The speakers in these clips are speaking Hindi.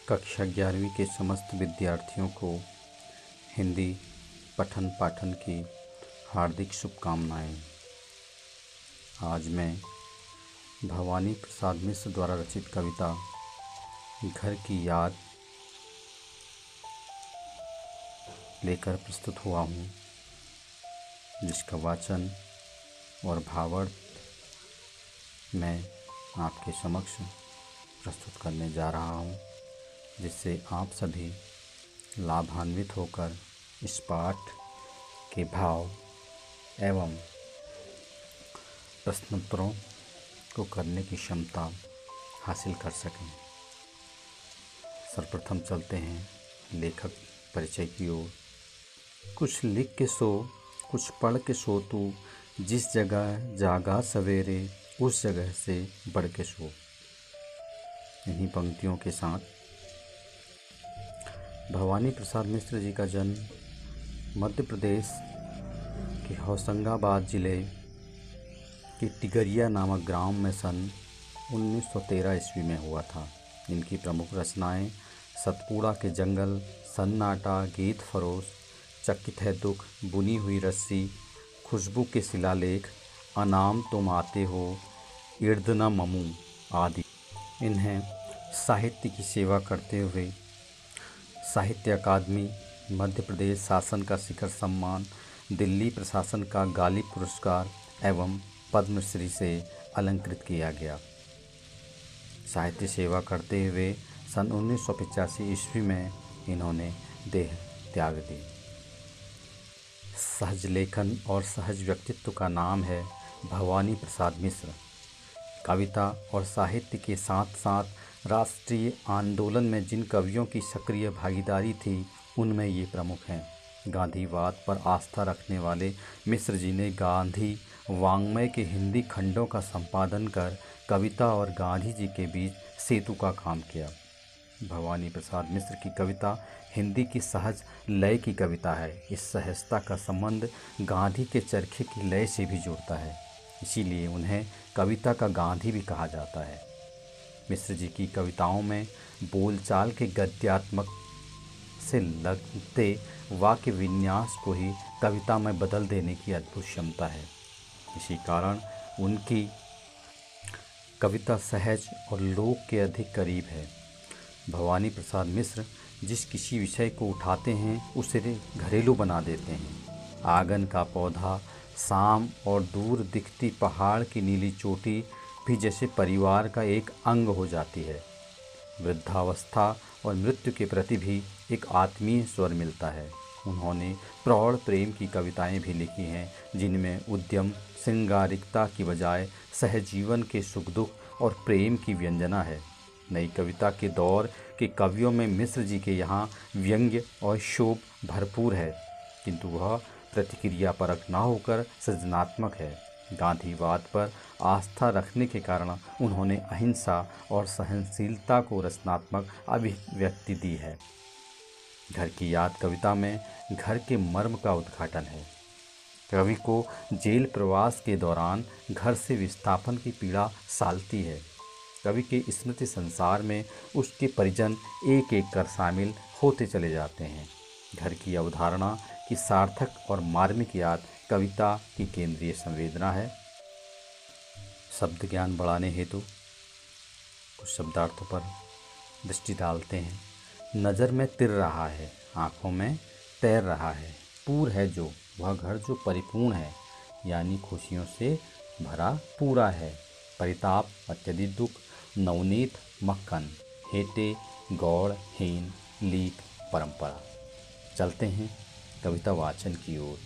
कक्षा 11वीं के समस्त विद्यार्थियों को हिंदी पठन पाठन की हार्दिक शुभकामनाएं। आज मैं भवानी प्रसाद मिश्र द्वारा रचित कविता घर की याद लेकर प्रस्तुत हुआ हूँ, जिसका वाचन और भावार्थ मैं आपके समक्ष प्रस्तुत करने जा रहा हूँ, जिससे आप सभी लाभान्वित होकर इस पाठ के भाव एवं प्रश्नोत्तरों को करने की क्षमता हासिल कर सकें। सर्वप्रथम चलते हैं लेखक परिचय की ओर। कुछ लिख के सो, कुछ पढ़ के सो, तू जिस जगह जागा सवेरे उस जगह से बढ़ के सो। इन्हीं पंक्तियों के साथ भवानी प्रसाद मिश्र जी का जन्म मध्य प्रदेश के होशंगाबाद जिले के टिगरिया नामक ग्राम में सन 1913 ईस्वी में हुआ था। इनकी प्रमुख रचनाएं सतपुड़ा के जंगल, सन्नाटा, गीत फरोश, चकित है दुख, बुनी हुई रस्सी, खुशबू के शिलालेख, अनाम तुम आते हो, इर्द न ममू आदि। इन्हें साहित्य की सेवा करते हुए साहित्य अकादमी, मध्य प्रदेश शासन का शिखर सम्मान, दिल्ली प्रशासन का गालिब पुरस्कार एवं पद्मश्री से अलंकृत किया गया। साहित्य सेवा करते हुए सन 1985 ईस्वी में इन्होंने देह त्याग दी। सहज लेखन और सहज व्यक्तित्व का नाम है भवानी प्रसाद मिश्र। कविता और साहित्य के साथ साथ राष्ट्रीय आंदोलन में जिन कवियों की सक्रिय भागीदारी थी, उनमें ये प्रमुख हैं। गांधीवाद पर आस्था रखने वाले मिश्र जी ने गांधी वाङ्मय के हिंदी खंडों का संपादन कर कविता और गांधी जी के बीच सेतु का काम किया। भवानी प्रसाद मिश्र की कविता हिंदी की सहज लय की कविता है। इस सहजता का संबंध गांधी के चरखे की लय से भी जुड़ता है, इसीलिए उन्हें कविता का गांधी भी कहा जाता है। मिश्र जी की कविताओं में बोलचाल के गद्यात्मक से लगते वाक्य विन्यास को ही कविता में बदल देने की अद्भुत क्षमता है। इसी कारण उनकी कविता सहज और लोक के अधिक करीब है। भवानी प्रसाद मिश्र जिस किसी विषय को उठाते हैं उसे घरेलू बना देते हैं। आंगन का पौधा, शाम और दूर दिखती पहाड़ की नीली चोटी भी जैसे परिवार का एक अंग हो जाती है। वृद्धावस्था और मृत्यु के प्रति भी एक आत्मीय स्वर मिलता है। उन्होंने प्रौढ़ प्रेम की कविताएं भी लिखी हैं, जिनमें उद्यम श्रृंगारिकता की बजाय सहजीवन के सुख दुख और प्रेम की व्यंजना है। नई कविता के दौर के कवियों में मिश्र जी के यहाँ व्यंग्य और शोभ भरपूर है, किंतु वह प्रतिक्रिया परक न होकर सृजनात्मक है। गांधीवाद पर आस्था रखने के कारण उन्होंने अहिंसा और सहनशीलता को रचनात्मक अभिव्यक्ति दी है। घर की याद कविता में घर के मर्म का उद्घाटन है। कवि को जेल प्रवास के दौरान घर से विस्थापन की पीड़ा सालती है। कवि के स्मृति संसार में उसके परिजन एक एक कर शामिल होते चले जाते हैं। घर की अवधारणा की सार्थक और मार्मिक याद कविता की केंद्रीय संवेदना है। शब्द ज्ञान बढ़ाने हेतु कुछ शब्दार्थों पर दृष्टि डालते हैं। नज़र में तिर रहा है, आँखों में तैर रहा है, पूर है जो वह घर जो परिपूर्ण है, यानी खुशियों से भरा पूरा है। परिताप अत्यधिक दुख, नवनीत मक्खन, हेते गौड़ हीन लीक परंपरा। चलते हैं कविता वाचन की ओर।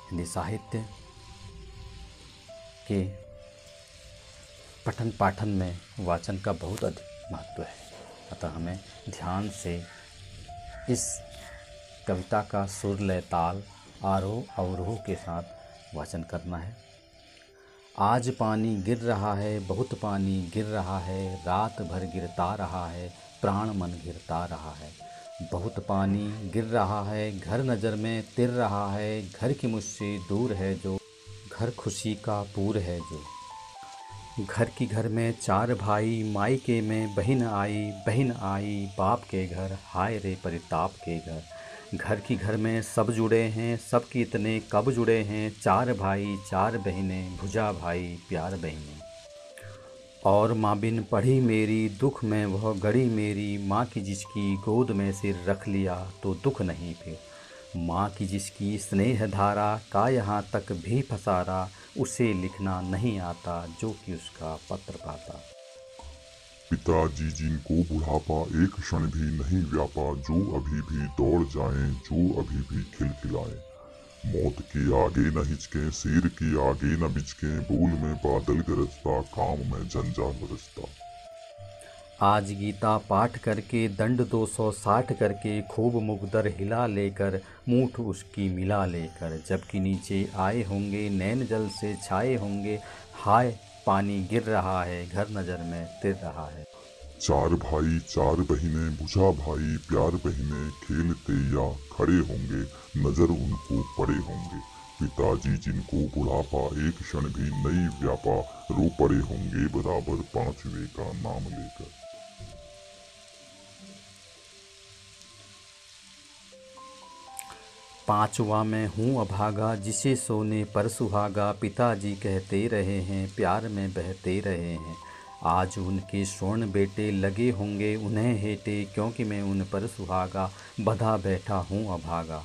हिंदी साहित्य के पठन पाठन में वाचन का बहुत अधिक महत्व है, अतः हमें ध्यान से इस कविता का सुर लय ताल आरोह अवरोह के साथ वाचन करना है। आज पानी गिर रहा है, बहुत पानी गिर रहा है, रात भर गिरता रहा है, प्राण मन गिरता रहा है। बहुत पानी गिर रहा है, घर नज़र में तिर रहा है, घर की मुझसे दूर है जो, घर खुशी का पूर है जो। घर की घर में चार भाई, मायके में बहन आई बाप के घर, हाय रे परिताप के घर। घर की घर में सब जुड़े हैं, सब कितने कब जुड़े हैं, चार भाई चार बहनें, भुजा भाई प्यार बहनें। और माँ बिन पढ़ी मेरी, दुख में वह गड़ी मेरी, माँ की जिसकी गोद में सिर रख लिया तो दुख नहीं फिर। माँ की जिसकी स्नेह धारा का यहाँ तक भी फसारा, उसे लिखना नहीं आता जो कि उसका पत्र पाता। पिताजी जिनको बुढ़ापा एक क्षण भी नहीं व्यापा, जो अभी भी दौड़ जाएं, जो अभी भी खिलखिलाएं। मौत के आगे न हिचकें, शेर के आगे न बिचकें, बोल में बादल गरजता, काम में जंजाल बरसता। आज गीता पाठ करके, दंड 260 करके, खूब मुकद्दर हिला लेकर, मूठ उसकी मिला लेकर, जबकि नीचे आए होंगे नैन जल से छाए होंगे, हाय पानी गिर रहा है, घर नज़र में तिर रहा है। चार भाई चार बहनें, बुझा भाई प्यार बहनें, खेलते या खड़े होंगे, नजर उनको पड़े होंगे। पिताजी जिनको बुढ़ापा एक क्षण भी नहीं व्यापा, रो पड़े होंगे बराबर पांचवे का नाम लेकर। पांचवा मैं हूँ अभागा, जिसे सोने पर सुहागा, पिताजी कहते रहे हैं, प्यार में बहते रहे हैं। आज उनके स्वर्ण बेटे लगे होंगे उन्हें हेटे, क्योंकि मैं उन पर सुहागा, बधा बैठा हूँ अभागा।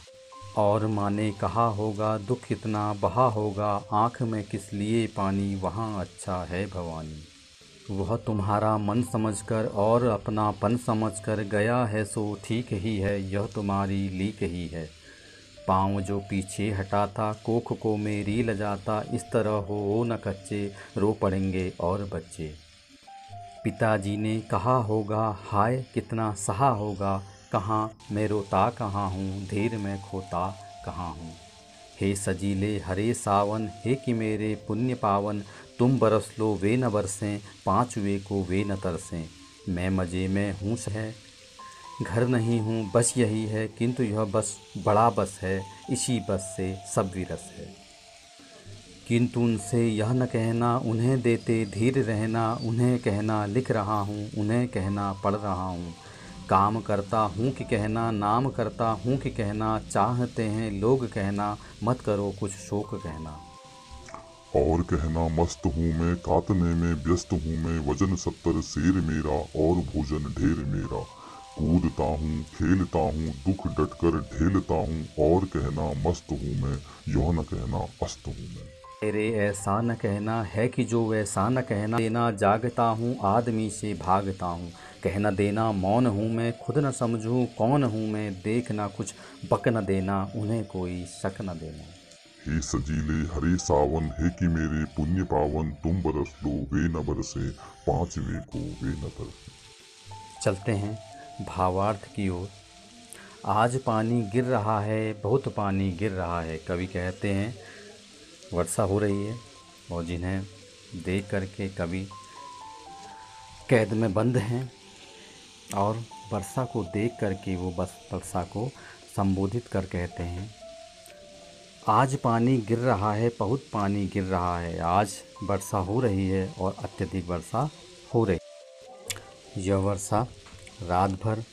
और माँ ने कहा होगा दुख कितना बहा होगा, आँख में किस लिए पानी, वहाँ अच्छा है भवानी। वह तुम्हारा मन समझकर और अपनापन समझकर गया है, सो ठीक ही है, यह तुम्हारी लीक ही है। पाँव जो पीछे हटाता, कोख को मेरी लजाता, इस तरह हो न कच्चे, रो पड़ेंगे और बच्चे। पिताजी ने कहा होगा हाय कितना सहा होगा, कहाँ मैं रोता कहाँ हूँ, धीर में खोता कहाँ हूँ। हे सजीले हरे सावन, हे कि मेरे पुण्य पावन, तुम बरस लो वे न बरसें, पाँचवे को वे न तरसें। मैं मज़े में हूँ है, घर नहीं हूँ बस यही है, किंतु यह बस बड़ा बस है, इसी बस से सब विरस है। किंतु उनसे यह न कहना उन्हें देते धीर रहना, उन्हें कहना लिख रहा हूँ, उन्हें कहना पढ़ रहा हूँ। काम करता हूँ कि कहना, नाम करता हूँ कि कहना, चाहते हैं लोग कहना, मत करो कुछ शोक कहना। और कहना मस्त हूँ मैं, काटने में व्यस्त हूँ मैं, वजन 70 शेर मेरा और भोजन ढेर मेरा। कूदता हूँ खेलता हूँ, दुख डटकर ढेलता हूँ, और कहना मस्त हूँ मैं, यह न कहना अस्त हूँ मैं। तेरे ऐसा न कहना है कि जो वैसा न कहना देना, जागता हूँ आदमी से भागता हूँ, कहना देना मौन हूँ मैं, खुद न समझूँ कौन हूँ मैं, देखना कुछ बक न देना, उन्हें कोई शक न देना। हे सजीले हरे सावन, हे कि मेरे पुण्य पावन, तुम बरस लो वे न बरसे, पांचवे को वे न तरसे। चलते हैं भावार्थ की ओर। आज पानी गिर रहा है, बहुत पानी गिर रहा है। कवि कहते हैं वर्षा हो रही है, और जिन्हें देख करके कवि कैद में बंद हैं, और वर्षा को देख करके वो बस वर्षा को संबोधित कर कहते हैं आज पानी गिर रहा है, बहुत पानी गिर रहा है। आज वर्षा हो रही है और अत्यधिक वर्षा हो रही है। यह वर्षा रात भर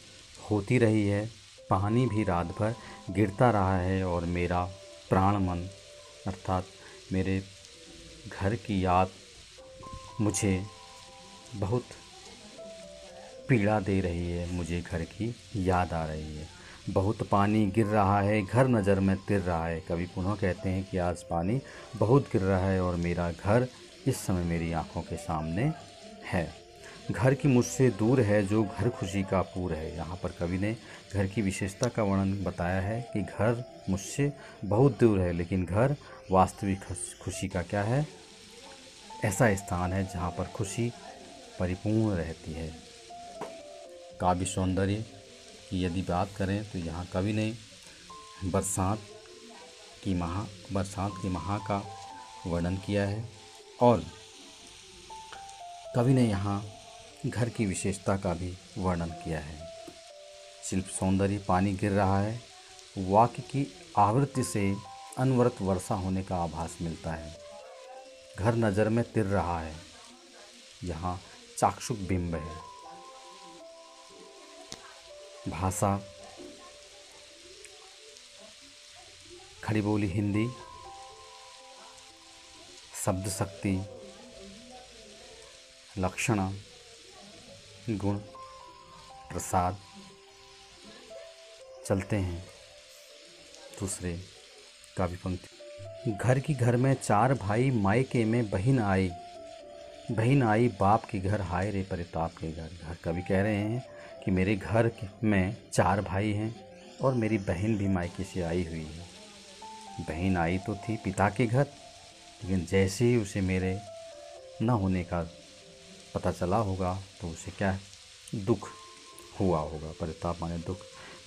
होती रही है, पानी भी रात भर गिरता रहा है, और मेरा प्राण मन अर्थात मेरे घर की याद मुझे बहुत पीड़ा दे रही है। मुझे घर की याद आ रही है। बहुत पानी गिर रहा है, घर नज़र में तिर रहा है। कवि पुनः कहते हैं कि आज पानी बहुत गिर रहा है और मेरा घर इस समय मेरी आंखों के सामने है। घर की मुझसे दूर है जो घर खुशी का पूर है। यहाँ पर कवि ने घर की विशेषता का वर्णन बताया है कि घर मुझसे बहुत दूर है, लेकिन घर वास्तविक खुशी का क्या है, ऐसा स्थान है जहाँ पर खुशी परिपूर्ण रहती है। काव्य सौंदर्य की यदि बात करें तो यहाँ कवि ने बरसात की माह का वर्णन किया है, और कवि ने यहाँ घर की विशेषता का भी वर्णन किया है। शिल्प सौंदर्य, पानी गिर रहा है, वाक्य की आवृत्ति से अनवरत वर्षा होने का आभास मिलता है। घर नज़र में तिर रहा है, यहाँ चाक्षुक बिंब है। भाषा खड़ी बोली हिंदी, शब्द शक्ति, लक्षण, गुण, प्रसाद। चलते हैं दूसरे काव्य पंक्ति। घर की घर में चार भाई, मायके में बहिन आई, बहिन आई बाप के घर, हाय रे परिताप के घर। घर कवि कह रहे हैं कि मेरे घर में चार भाई हैं और मेरी बहन भी मायके से आई हुई है। बहन आई तो थी पिता के घर, लेकिन जैसे ही उसे मेरे न होने का पता चला होगा तो उसे क्या दुख हुआ होगा। परिताप माने दुख।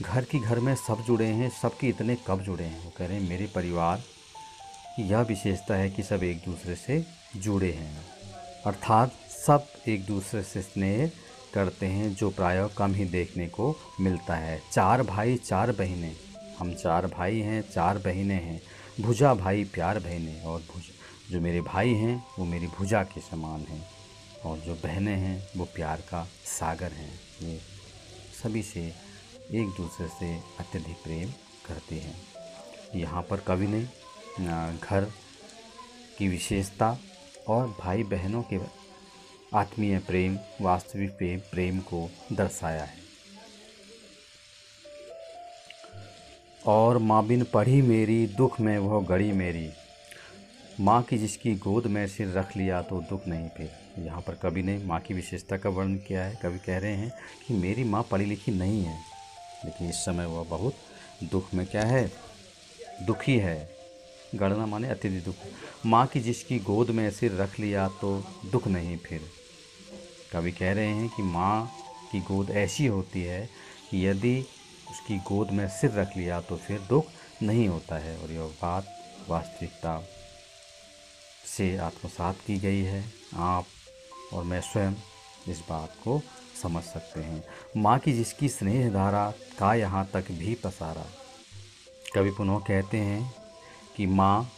घर की घर में सब जुड़े हैं, सबके इतने कब जुड़े हैं। वो कह रहे हैं मेरे परिवार की यह विशेषता है कि सब एक दूसरे से जुड़े हैं, अर्थात सब एक दूसरे से स्नेह करते हैं, जो प्रायः कम ही देखने को मिलता है। चार भाई चार बहनें, हम चार भाई हैं, चार बहनें हैं। भुजा भाई प्यार बहनें, और जो मेरे भाई हैं वो मेरी भुजा के समान हैं, और जो बहनें हैं वो प्यार का सागर हैं। ये सभी से एक दूसरे से अत्यधिक प्रेम करते हैं। यहाँ पर कवि ने घर की विशेषता और भाई बहनों के आत्मीय प्रेम, वास्तविक प्रेम को दर्शाया है। और माँ बिन पढ़ी मेरी, दुख में वह गड़ी मेरी। माँ की जिसकी गोद में सिर रख लिया तो दुख नहीं फिर। यहाँ पर कवि ने माँ की विशेषता का वर्णन किया है। कवि कह रहे हैं कि मेरी माँ पढ़ी लिखी नहीं है, लेकिन इस समय वह बहुत दुख में क्या है, दुखी है। गणना माने अत्यधिक दुख। माँ की जिसकी गोद में सिर रख लिया तो दुख नहीं फिर। कवि कह रहे हैं कि माँ की गोद ऐसी होती है कि यदि उसकी गोद में सिर रख लिया तो फिर दुख नहीं होता है। और यह बात वास्तविकता से आत्मसात की गई है। आप और मैं स्वयं इस बात को समझ सकते हैं। माँ की जिसकी स्नेह धारा का यहाँ तक भी पसारा। कवि पुनः कहते हैं कि माँ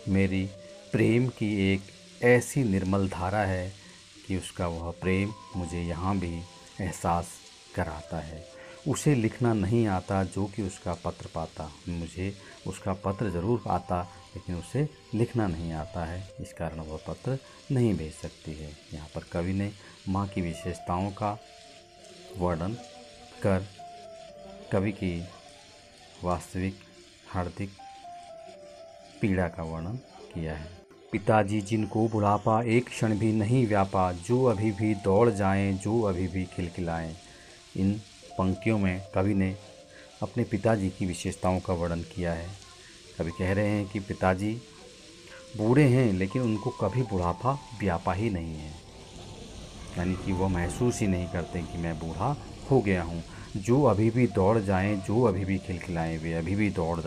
मेरी प्रेम की एक ऐसी निर्मल धारा है कि उसका वह प्रेम मुझे यहाँ भी एहसास कराता है। उसे लिखना नहीं आता जो कि उसका पत्र पाता। मुझे उसका पत्र ज़रूर आता, लेकिन उसे लिखना नहीं आता है, इस कारण वह पत्र नहीं भेज सकती है। यहाँ पर कवि ने माँ की विशेषताओं का वर्णन कर कवि की वास्तविक हार्दिक पीड़ा का वर्णन किया है। पिताजी जिनको बुढ़ापा एक क्षण भी नहीं व्यापा, जो अभी भी दौड़ जाएं, जो अभी भी खिलखिलाएं। इन पंक्तियों में कवि ने अपने पिताजी की विशेषताओं का वर्णन किया है। कवि कह रहे हैं कि पिताजी बूढ़े हैं, लेकिन उनको कभी बुढ़ापा व्यापा ही नहीं है, यानी कि वह महसूस ही नहीं करते कि मैं बूढ़ा हो गया हूँ। जो अभी भी दौड़ जाएं, जो अभी भी खिलखिलाएं, वे अभी भी दौड़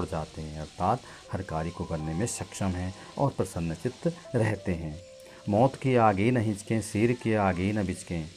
जाते हैं, अर्थात हर कार्य को करने में सक्षम हैं और प्रसन्नचित्त रहते हैं। मौत के आगे न हिचकें, शेर के आगे न बिचकें।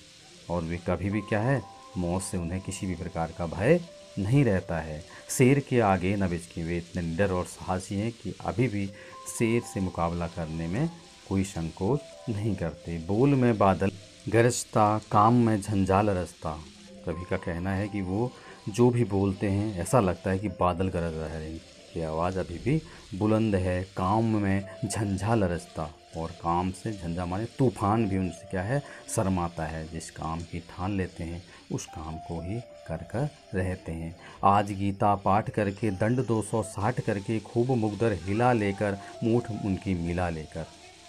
और वे कभी भी क्या है, मौत से उन्हें किसी भी प्रकार का भय नहीं रहता है। शेर के आगे न बिचकें, वे इतने निडर और साहसी हैं कि अभी भी शेर से मुकाबला करने में कोई संकोच नहीं करते। बोल में बादल गरजता, काम में झंझाल रचता। कवि का कहना है कि वो जो भी बोलते हैं ऐसा लगता है कि बादल गरज रहे हैं। की आवाज़ अभी भी बुलंद है। काम में झंझाल रचता, और काम से झंझा माने तूफान भी उनसे क्या है, शर्माता है। जिस काम की ठान लेते हैं उस काम को ही कर रहते हैं। आज गीता पाठ करके, दंड 260 करके, खूब मुगदर हिला लेकर, मूठ उनकी मिला लेकर।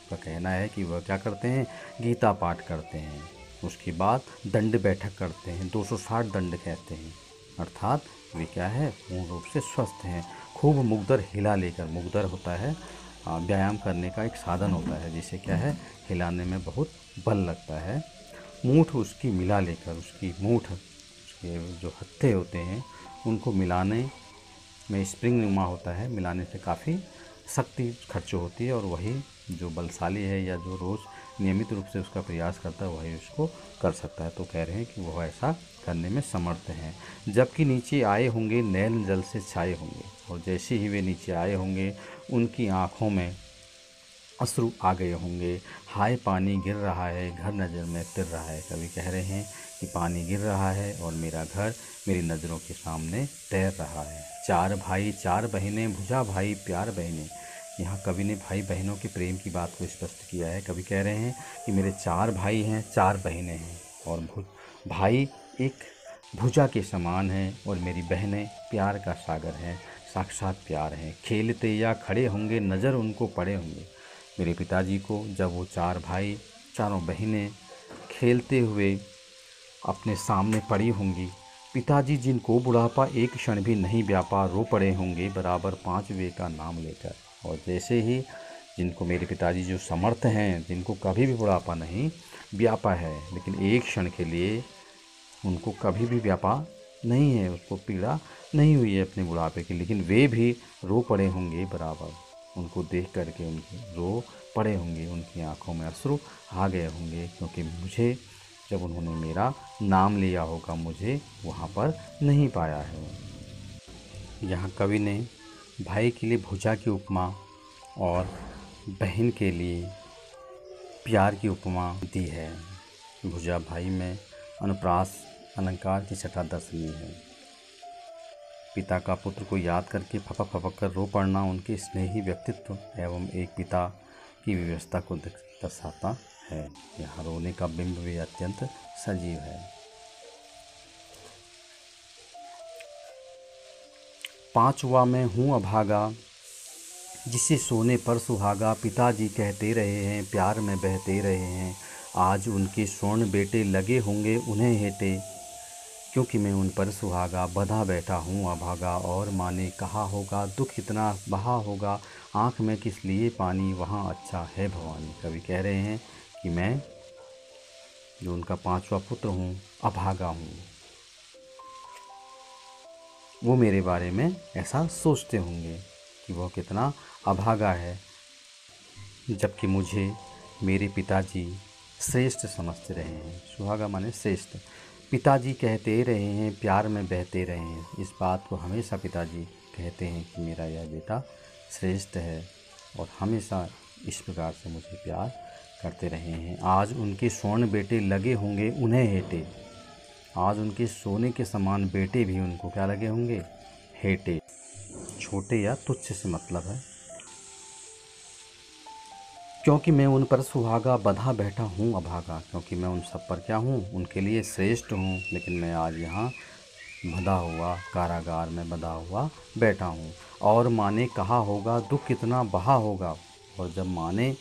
का कहना है कि वह क्या करते हैं, गीता पाठ करते हैं, उसके बाद दंड बैठक करते हैं, 260 दंड कहते हैं, अर्थात वे क्या है, पूर्ण रूप से स्वस्थ हैं। खूब मुगदर हिला लेकर, मुगदर होता है व्यायाम करने का एक साधन होता है, जिसे क्या है, हिलाने में बहुत बल लगता है। मूठ उसकी मिला लेकर, उसकी मूठ, उसके जो हत्थे होते हैं उनको मिलाने में स्प्रिंग नुमा होता है, मिलाने से काफ़ी शक्ति खर्च होती है, और वही जो बलशाली है या जो रोज़ नियमित रूप से उसका प्रयास करता है वही उसको कर सकता है। तो कह रहे हैं कि वह ऐसा करने में समर्थ हैं। जबकि नीचे आए होंगे नैन जल से छाए होंगे, और जैसे ही वे नीचे आए होंगे उनकी आँखों में अश्रु आ गए होंगे। हाय पानी गिर रहा है, घर नज़र में तिर रहा है। कवि कह रहे हैं कि पानी गिर रहा है और मेरा घर मेरी नज़रों के सामने तैर रहा है। चार भाई चार बहनें, भुजा भाई प्यार बहनें। यहाँ कवि ने भाई बहनों के प्रेम की बात को स्पष्ट किया है। कवि कह रहे हैं कि मेरे चार भाई हैं, चार बहनें हैं और भाई एक भुजा के समान है और मेरी बहनें प्यार का सागर हैं, साक्षात प्यार हैं। खेलते या खड़े होंगे, नज़र उनको पड़े होंगे। मेरे पिताजी को जब वो चार भाई चारों बहनें खेलते हुए अपने सामने पड़ी होंगी, पिताजी जिनको बुढ़ापा एक क्षण भी नहीं व्यापा, रो पड़े होंगे बराबर 5 वें का नाम लेकर। और जैसे ही जिनको मेरे पिताजी जो समर्थ हैं, जिनको कभी भी बुढ़ापा नहीं व्यापा है, लेकिन एक क्षण के लिए उनको कभी भी व्यापा नहीं है, उसको पीड़ा नहीं हुई है अपने बुढ़ापे की, लेकिन वे भी रो पड़े होंगे बराबर। उनको देख करके उनके रो पड़े होंगे, उनकी आंखों में अश्रु आ गए होंगे, क्योंकि मुझे जब उन्होंने मेरा नाम लिया होगा, मुझे वहाँ पर नहीं पाया है। यहाँ कवि ने भाई के लिए भुजा की उपमा और बहन के लिए प्यार की उपमा दी है। भुजा भाई में अनुप्रास अलंकार की छठा दर्शनीय है। पिता का पुत्र को याद करके फपक फपक कर रो पड़ना उनके स्नेही व्यक्तित्व एवं एक पिता की व्यवस्था को दर्शाता है। यहाँ रोने का बिंब भी अत्यंत सजीव है। पांचवा मैं हूँ अभागा, जिसे सोने पर सुहागा। पिताजी कहते रहे हैं, प्यार में बहते रहे हैं, आज उनके स्वर्ण बेटे लगे होंगे उन्हें हेटे। क्योंकि मैं उन पर सुहागा, बंधा बैठा हूँ अभागा। और माँ ने कहा होगा, दुख इतना बहा होगा, आँख में किस लिए पानी, वहाँ अच्छा है भवानी। कवि कह रहे हैं कि मैं जो उनका पांचवा पुत्र हूँ, अभागा हूँ, वो मेरे बारे में ऐसा सोचते होंगे कि वह कितना अभागा है, जबकि मुझे मेरे पिताजी श्रेष्ठ समझते रहे हैं। सुहागा माने श्रेष्ठ। पिताजी कहते रहे हैं, प्यार में बहते रहे हैं। इस बात को हमेशा पिताजी कहते हैं कि मेरा यह बेटा श्रेष्ठ है और हमेशा इस प्रकार से मुझे प्यार करते रहे हैं। आज उनके स्वर्ण बेटे लगे होंगे उन्हें हेटे। आज उनके सोने के समान बेटे भी उनको क्या लगे होंगे, हेटे। छोटे या तुच्छ से मतलब है। क्योंकि मैं उन पर सुहागा, बंधा बैठा हूँ अभागा। क्योंकि मैं उन सब पर क्या हूँ, उनके लिए श्रेष्ठ हूँ, लेकिन मैं आज यहाँ बंधा हुआ, कारागार में बंधा हुआ बैठा हूँ। और माँ ने कहा होगा, दुख कितना बहा होगा। और जब माँ ने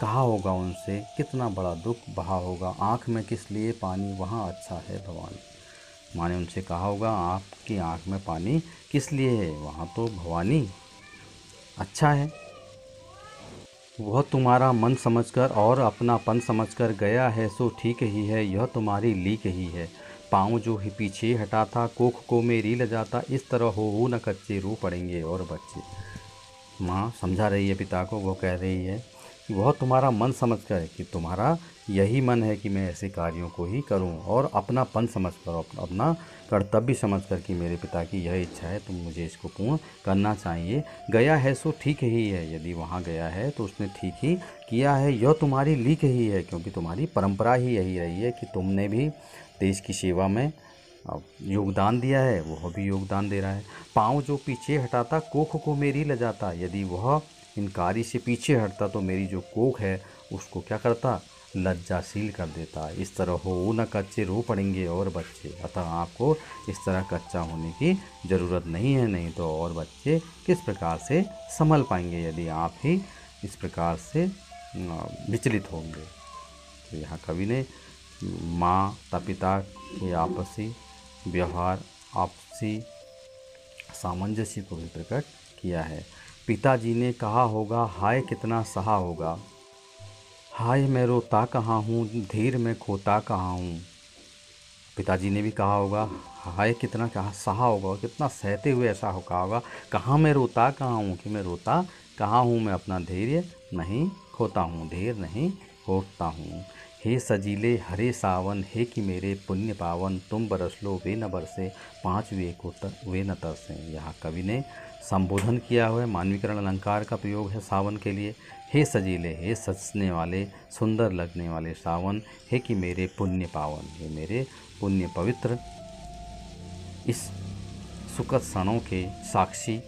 कहा होगा उनसे, कितना बड़ा दुख बहा होगा, आँख में किस लिए पानी, वहाँ अच्छा है भवानी। माँ ने उनसे कहा होगा, आपकी आँख में पानी किस लिए है, वहाँ तो भवानी अच्छा है। वह तुम्हारा मन समझकर और अपनापन समझकर गया है, सो ठीक ही है, यह तुम्हारी लीक ही है। पाँव जो ही पीछे हटा था, कोख को मेरी ल जाता, इस तरह हो न कच्चे, रो पड़ेंगे और बच्चे। माँ समझा रही है पिता को, वो कह रही है कि वह तुम्हारा मन समझकर, कि तुम्हारा यही मन है कि मैं ऐसे कार्यों को ही करूं, और अपनापन समझकर, अपना कर्तव्य समझकर कि मेरे पिता की यह इच्छा है तो मुझे इसको पूर्ण करना चाहिए। गया है सो ठीक ही है, यदि वहाँ गया है तो उसने ठीक ही किया है। यह तुम्हारी लीक ही है, क्योंकि तुम्हारी परंपरा ही यही रही है कि तुमने भी देश की सेवा में योगदान दिया है, वह भी योगदान दे रहा है। पाँव जो पीछे हटाता, कोख को मेरी ल जाता, यदि वह इन कार्य से पीछे हटता तो मेरी जो कोख है उसको क्या करता, लज्जाशील कर देता। इस तरह हो न कच्चे, रो पड़ेंगे और बच्चे। अतः आपको इस तरह कच्चा होने की ज़रूरत नहीं है, नहीं तो और बच्चे किस प्रकार से संभल पाएंगे यदि आप ही इस प्रकार से विचलित होंगे। तो यहाँ कवि ने माता पिता के आपसी व्यवहार, आपसी सामंजस्य को भी प्रकट किया है। पिताजी ने कहा होगा, हाय कितना सहा होगा, हाय मैं रोता कहाँ हूँ, धीर में खोता कहाँ हूँ। पिताजी ने भी कहा होगा, हाय कितना कहा सहा होगा, कितना सहते हुए ऐसा कहा होगा, कहाँ मैं रोता कहाँ हूँ, कि मैं रोता कहाँ हूँ, मैं अपना धैर्य नहीं खोता हूँ, धीर नहीं खोता हूँ। हे सजीले हरे सावन, हे कि मेरे पुण्य पावन, तुम बरस लो वे न बरसे, पाँच वे न तरसे। यहाँ कवि ने संबोधन किया हुआ है, मानवीकरण अलंकार का प्रयोग है सावन के लिए। हे सजीले, हे सजने वाले, सुंदर लगने वाले सावन, हे कि मेरे पुण्य पावन, हे मेरे पुण्य पवित्र इस सुखद क्षणों के साक्षी,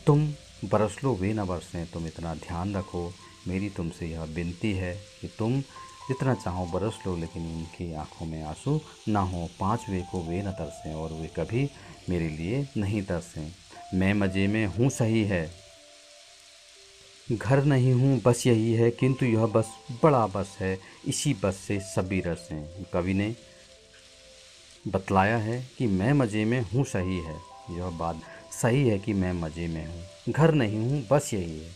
तुम बरस लो वे न बरसें। तुम इतना ध्यान रखो, मेरी तुमसे यह विनती है कि तुम जितना चाहो बरस लो, लेकिन उनकी आंखों में आंसू ना हो। पाँच वे को वे न तरसें, और वे कभी मेरे लिए नहीं तरसें। मैं मज़े में हूँ सही है, घर नहीं हूँ बस यही है, किंतु यह बस बड़ा बस है, इसी बस से सभी रस हैं। कवि ने बतलाया है कि मैं मज़े में हूँ सही है, यह बात सही है कि मैं मज़े में हूँ, घर नहीं हूँ बस यही है।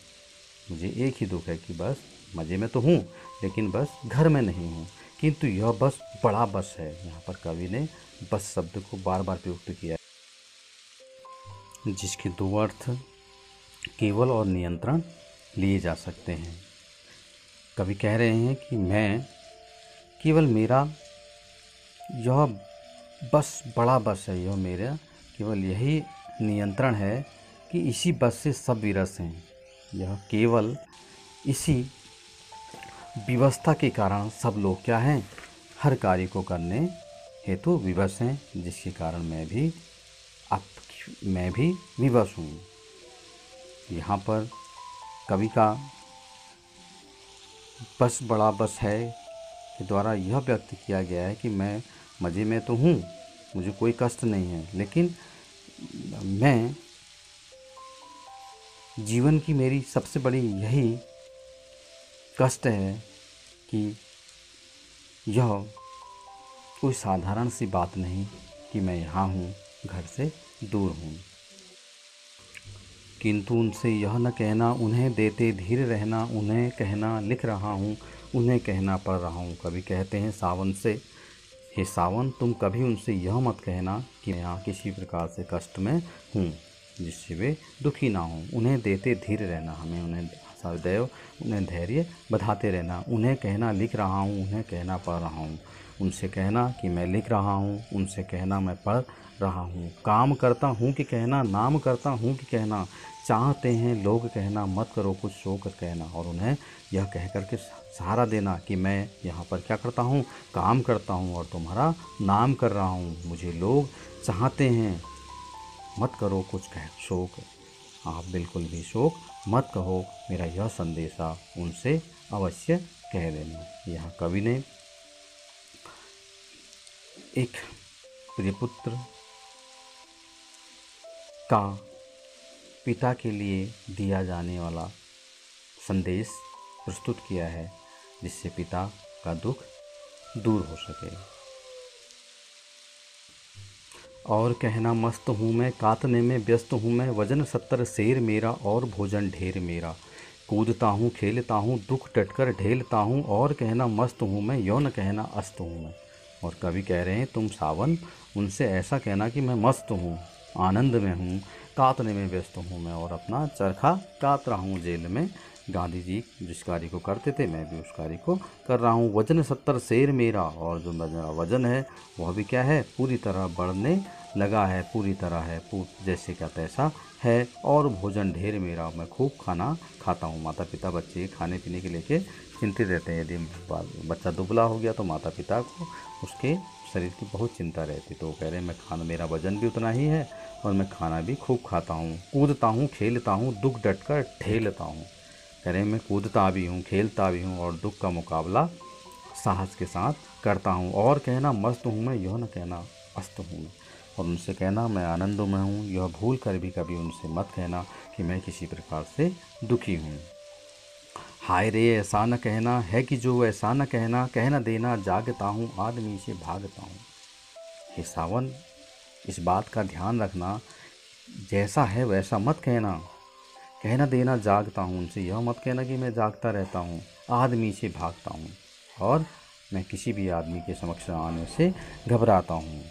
मुझे एक ही दुख है कि बस मज़े में तो हूँ, लेकिन बस घर में नहीं हूँ, किंतु यह बस बड़ा बस है। यहाँ पर कवि ने बस शब्द को बार बार प्रयुक्त किया है, जिसके दो अर्थ केवल और नियंत्रण लिए जा सकते हैं। कवि कह रहे हैं कि मैं केवल, मेरा यह बस बड़ा बस है, यह मेरा केवल यही नियंत्रण है कि इसी बस से सब विरस हैं। यह केवल इसी व्यवस्था के कारण सब लोग क्या हैं, हर कार्य को करने हेतु विवश हैं, जिसके कारण मैं भी विवश हूँ। यहाँ पर कवि का बस बड़ा बस है के द्वारा यह व्यक्त किया गया है कि मैं मज़े में तो हूँ, मुझे कोई कष्ट नहीं है, लेकिन मैं जीवन की मेरी सबसे बड़ी यही कष्ट है कि यह कोई साधारण सी बात नहीं कि मैं यहाँ हूँ, घर से दूर हूँ। किंतु उनसे यह न कहना, उन्हें देते धीर रहना, उन्हें कहना लिख रहा हूँ, उन्हें कहना पढ़ रहा हूँ। कभी कहते हैं सावन से, हे सावन तुम कभी उनसे यह मत कहना कि मैं यहाँ किसी प्रकार से कष्ट में हूँ, जिससे वे दुखी ना हों। उन्हें देते धीर रहना, हमें उन्हें सदैव उन्हें धैर्य बढ़ाते रहना। उन्हें कहना लिख रहा हूँ, उन्हें कहना पढ़ रहा हूँ। उनसे कहना कि मैं लिख रहा हूँ, उनसे कहना मैं पढ़ रहा हूँ। काम करता हूँ कि कहना, नाम करता हूँ कि कहना, चाहते हैं लोग कहना, मत करो कुछ शोक कहना। और उन्हें यह कह कर के सहारा देना कि मैं यहाँ पर क्या करता हूँ, काम करता हूँ और तुम्हारा नाम कर रहा हूँ। मुझे लोग चाहते हैं, मत करो कुछ कह शोक, आप बिल्कुल भी शोक मत कहो। मेरा यह संदेशा उनसे अवश्य कह देना। यहाँ कवि ने एक प्रियपुत्र का पिता के लिए दिया जाने वाला संदेश प्रस्तुत किया है, जिससे पिता का दुख दूर हो सके। और कहना मस्त हूँ मैं, काटने में व्यस्त हूँ मैं, वजन 70 शेर मेरा और भोजन ढेर मेरा। कूदता हूँ खेलता हूँ, दुख डटकर ढेलता हूँ, और कहना मस्त हूँ मैं, यौन कहना अस्त हूँ मैं। और कवि कह रहे हैं तुम सावन उनसे ऐसा कहना कि मैं मस्त हूँ, आनंद में हूँ, काटने में व्यस्त हूँ मैं, और अपना चरखा काट रहा हूँ जेल में। गांधी जी जिस कार्य को करते थे मैं भी उस कार्य को कर रहा हूँ। वजन 70 शेर मेरा, और जो मेरा वजन है वह भी क्या है, पूरी तरह बढ़ने लगा है, पूरी तरह है, जैसे क्या तैसा है। और भोजन ढेर मेरा, मैं खूब खाना खाता हूँ। माता पिता बच्चे खाने पीने के लेके चिंतित रहते हैं। यदि बच्चा दुबला हो गया तो माता पिता को उसके शरीर की बहुत चिंता रहती। तो वो कह रहे हैं मैं खाना, मेरा वजन भी उतना ही है और मैं खाना भी खूब खाता हूँ। कूदता हूँ खेलता हूँ, दुख डटकर ठेलता हूँ। कह रहे हैं मैं कूदता भी हूँ, खेलता भी हूँ, और दुख का मुकाबला साहस के साथ करता हूँ। और कहना मस्त हूँ मैं, यह न कहना अस्त हूँ मैं। और उनसे कहना मैं आनंद में हूँ, यह भूल कर भी कभी उनसे मत कहना कि मैं किसी प्रकार से दुखी हूँ। हाय रे ऐसा न कहना है कि जो ऐसा न कहना, कहना देना जागता हूँ, आदमी से भागता हूँ। हे सावन, इस बात का ध्यान रखना, जैसा है वैसा मत कहना। कहना देना जागता हूँ, उनसे यह मत कहना कि मैं जागता रहता हूँ, आदमी से भागता हूँ, और मैं किसी भी आदमी के समक्ष आने से घबराता हूँ।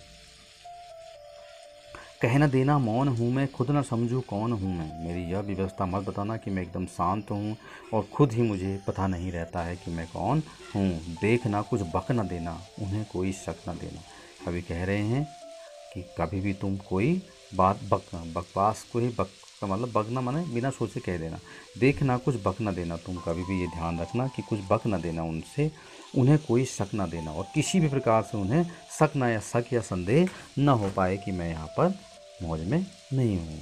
कह न देना मौन हूँ मैं, खुद न समझूँ कौन हूँ मैं। मेरी यह व्यवस्था मत बताना कि मैं एकदम शांत हूँ और खुद ही मुझे पता नहीं रहता है कि मैं कौन हूँ। देखना कुछ बक न देना, उन्हें कोई शक न देना। कवि कह रहे हैं कि कभी भी तुम कोई बात बकवास को ही बक का मतलब बकना माने बिना सोचे कह देना। देखना कुछ बक न देना, तुम कभी भी ये ध्यान रखना कि कुछ बक न देना उनसे, उन्हें कोई शक न देना और किसी भी प्रकार से उन्हें शक या संदेह न हो पाए कि मैं यहाँ पर मौज में नहीं हूँ।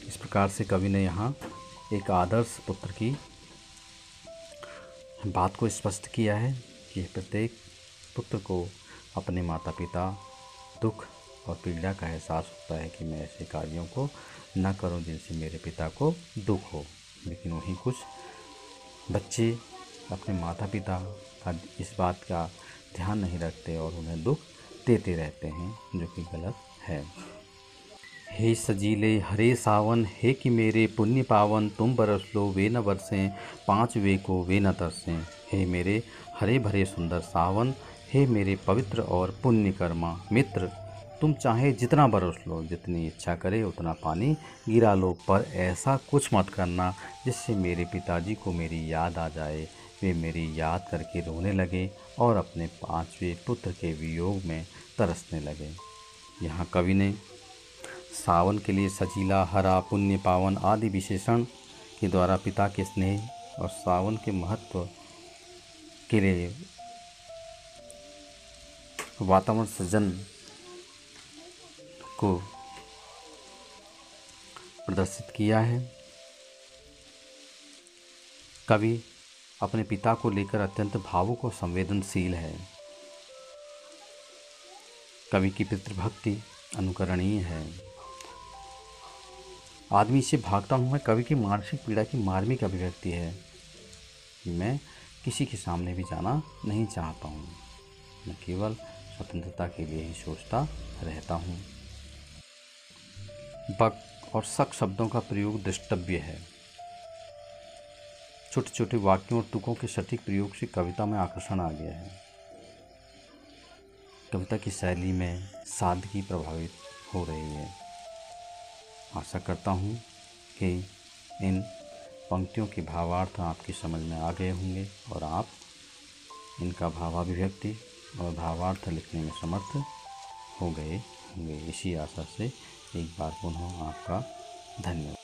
इस प्रकार से कवि ने यहाँ एक आदर्श पुत्र की बात को स्पष्ट किया है कि प्रत्येक पुत्र को अपने माता पिता दुख और पीड़ा का एहसास होता है कि मैं ऐसे कार्यों को न करूं जिनसे मेरे पिता को दुख हो। लेकिन वहीं कुछ बच्चे अपने माता पिता का इस बात का ध्यान नहीं रखते और उन्हें दुख देते रहते हैं, जो कि गलत है। हे सजीले हरे सावन, हे कि मेरे पुण्य पावन, तुम बरस लो वे न बरसें, पाँच वे को वे न तरसें। हे मेरे हरे भरे सुंदर सावन, हे मेरे पवित्र और पुण्य कर्मा मित्र, तुम चाहे जितना बरस लो, जितनी इच्छा करे उतना पानी गिरा लो, पर ऐसा कुछ मत करना जिससे मेरे पिताजी को मेरी याद आ जाए, वे मेरी याद करके रोने लगे और अपने पांचवें पुत्र के वियोग में तरसने लगे। यहाँ कवि ने सावन के लिए सजीला, हरा, पुण्य, पावन आदि विशेषण के द्वारा पिता के स्नेह और सावन के महत्व के लिए वातावरण सृजन को प्रदर्शित किया है। कवि अपने पिता को लेकर अत्यंत भावुक और संवेदनशील है। कवि की पितृभक्ति अनुकरणीय है। आदमी से भागता हूँ मैं कवि की मानसिक पीड़ा की मार्मिक अभिव्यक्ति है कि मैं किसी के सामने भी जाना नहीं चाहता हूँ, मैं केवल स्वतंत्रता के लिए ही सोचता रहता हूँ। बक और शक शब्दों का प्रयोग द्रष्टव्य है। छोटे छोटे वाक्यों और तुकों के सटीक प्रयोग से कविता में आकर्षण आ गया है। कविता की शैली में सादगी प्रभावित हो रही है। आशा करता हूँ कि इन पंक्तियों के भावार्थ आपकी समझ में आ गए होंगे और आप इनका भावाभिव्यक्ति और भावार्थ लिखने में समर्थ हो गए होंगे। इसी आशा से एक बार पुनः आपका धन्यवाद।